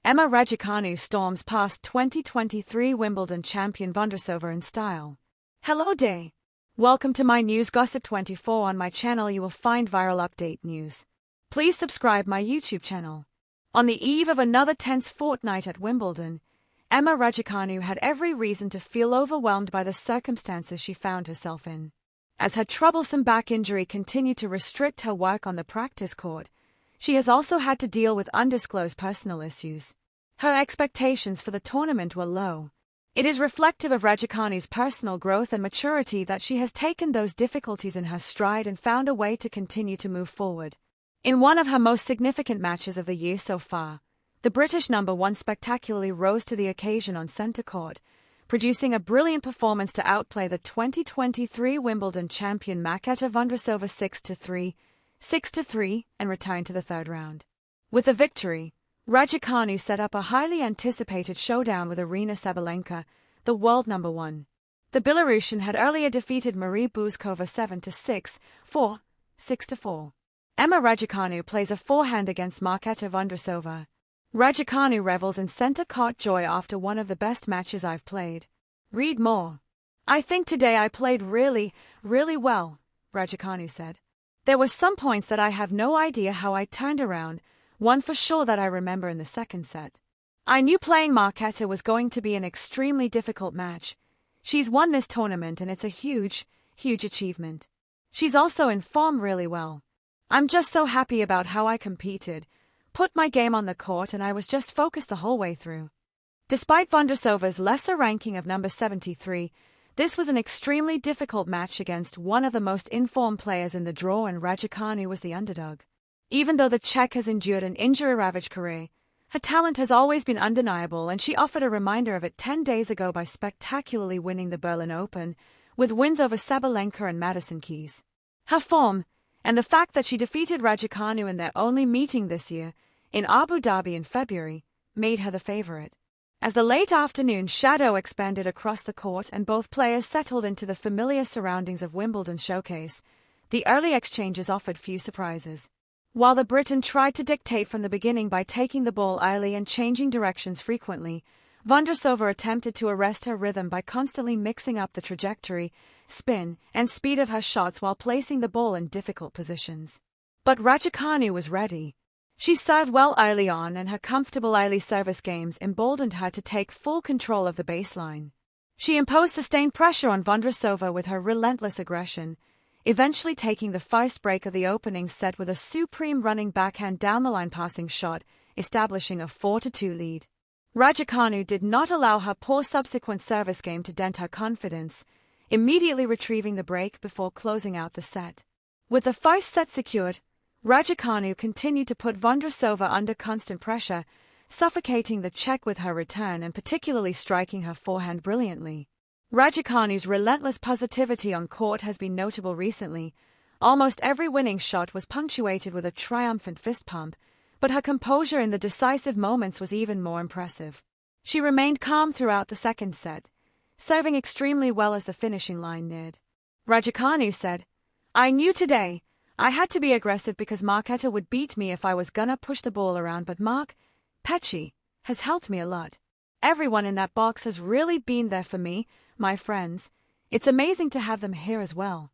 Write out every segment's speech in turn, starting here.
Emma Raducanu storms past 2023 Wimbledon champion Vondrousova in style. Hello day. Welcome to my News Gossip 24. On my channel you will find viral update news. Please subscribe my YouTube channel. On the eve of another tense fortnight at Wimbledon, Emma Raducanu had every reason to feel overwhelmed by the circumstances she found herself in. As her troublesome back injury continued to restrict her work on the practice court, she has also had to deal with undisclosed personal issues. Her expectations for the tournament were low. It is reflective of Raducanu's personal growth and maturity that she has taken those difficulties in her stride and found a way to continue to move forward. In one of her most significant matches of the year so far, the British number one spectacularly rose to the occasion on centre court, producing a brilliant performance to outplay the 2023 Wimbledon champion Markéta Vondrousova 6-3, 6-3, and return to the third round. With the victory, Raducanu set up a highly anticipated showdown with Aryna Sabalenka, the world number one. The Belarusian had earlier defeated Marie Buzkova 7-6, 4, 6-4. Emma Raducanu plays a forehand against Markéta Vondrousova. Raducanu revels in centre-court joy after one of the best matches I've played. Read more. I think today I played really well, Raducanu said. There were some points that I have no idea how I turned around, one for sure that I remember in the second set. I knew playing Markéta was going to be an extremely difficult match. She's won this tournament and it's a huge achievement. She's also in form really well. I'm just so happy about how I competed, put my game on the court, and I was just focused the whole way through. Despite Vondrousova's lesser ranking of number 73, this was an extremely difficult match against one of the most informed players in the draw, and Raducanu was the underdog. Even though the Czech has endured an injury-ravaged career, her talent has always been undeniable, and she offered a reminder of it 10 days ago by spectacularly winning the Berlin Open, with wins over Sabalenka and Madison Keys. Her form, and the fact that she defeated Raducanu in their only meeting this year, in Abu Dhabi in February, made her the favorite. As the late afternoon shadow expanded across the court and both players settled into the familiar surroundings of Wimbledon showcase, the early exchanges offered few surprises. While the Briton tried to dictate from the beginning by taking the ball early and changing directions frequently, Vondrousova attempted to arrest her rhythm by constantly mixing up the trajectory, spin, and speed of her shots while placing the ball in difficult positions. But Raducanu was ready. She served well early on, and her comfortable early service games emboldened her to take full control of the baseline. She imposed sustained pressure on Vondrousova with her relentless aggression, eventually taking the first break of the opening set with a supreme running backhand down-the-line passing shot, establishing a 4-2 lead. Raducanu did not allow her poor subsequent service game to dent her confidence, immediately retrieving the break before closing out the set. With the first set secured, Raducanu continued to put Vondrousova under constant pressure, suffocating the Czech with her return and particularly striking her forehand brilliantly. Raducanu's relentless positivity on court has been notable recently. Almost every winning shot was punctuated with a triumphant fist pump, but her composure in the decisive moments was even more impressive. She remained calm throughout the second set, serving extremely well as the finishing line neared. Raducanu said, "I knew today I had to be aggressive because Markéta would beat me if I was gonna push the ball around, but Petchi has helped me a lot. Everyone in that box has really been there for me, my friends. It's amazing to have them here as well."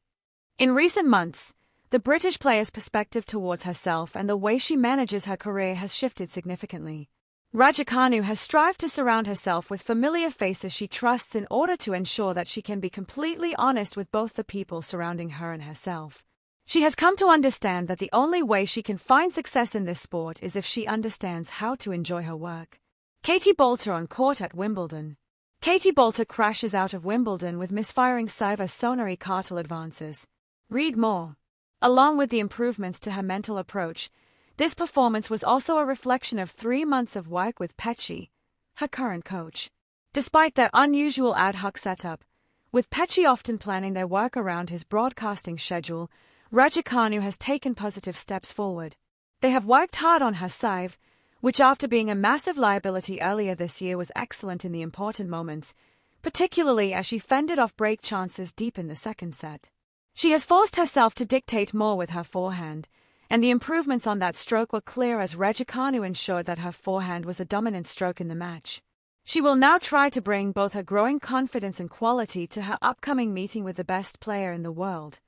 In recent months, the British player's perspective towards herself and the way she manages her career has shifted significantly. Raducanu has strived to surround herself with familiar faces she trusts in order to ensure that she can be completely honest with both the people surrounding her and herself. She has come to understand that the only way she can find success in this sport is if she understands how to enjoy her work. Katie Boulter on court at Wimbledon. Katie Boulter crashes out of Wimbledon with misfiring serve as Sonari Kartal advances. Read more. Along with the improvements to her mental approach, this performance was also a reflection of 3 months of work with Petchi, her current coach. Despite their unusual ad hoc setup, with Petchi often planning their work around his broadcasting schedule, Raducanu has taken positive steps forward. They have worked hard on her serve, which after being a massive liability earlier this year was excellent in the important moments, particularly as she fended off break chances deep in the second set. She has forced herself to dictate more with her forehand, and the improvements on that stroke were clear as Raducanu ensured that her forehand was a dominant stroke in the match. She will now try to bring both her growing confidence and quality to her upcoming meeting with the best player in the world.